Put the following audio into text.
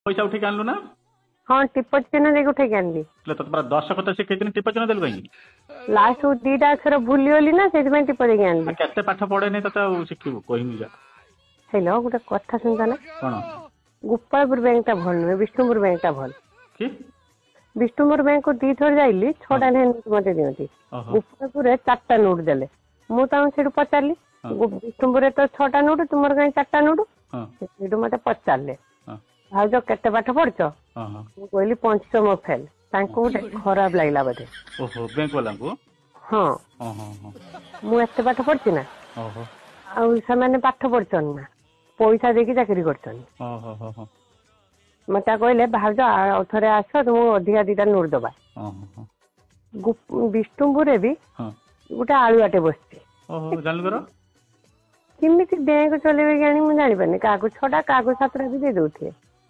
पैसा उठे आनलु ना हाँ टिप चिन्ह देख उठे आनली तो पूरा 10 କଥା ଶିଖେଇଥିଲି टिप ଚିହ୍ନ ଦେଲୁ କାହିଁକି लास्ट दीटा अक्षर भूलीगली ना से टिप देके आनली केते पाठ पढ़े नहीं तते शिखिबु कहमी जा हेलो गोटे कथा सुनता ना कोन गोपालपुर बैंक टा भल नुहे विष्णुपुर बैंक टा भल की विष्णुपुर बैंक को 2 थर जाइली 6टा नोट मते दियंती गोपालपुर रे 4टा नोट देले मु ता सेठु पचारली विष्णुपुर रे तो 6टा नोट तुमर कहीं 4टा नोट सेठु मते पचारले भाउज केते पाठ पढ़छ मु कहली पंचम फेल तांको खराब लागला बदे ओहो बैंक वाला को हां मु एते पाठ पढ़छि ना ओहो आ से माने पाठ पढ़छन ना पैसा देकी चाकरी करछन ओहो मत कहले भाउज थरे आस तुम अधिका 2टा नोट दबा विष्णुपुर भी गोटे आलुआटे बसছে ओहो जानलु करो किमिति बैंक चलेबे जानी मु जानि पानी काको 6टा काको 7टा भी दे दउथे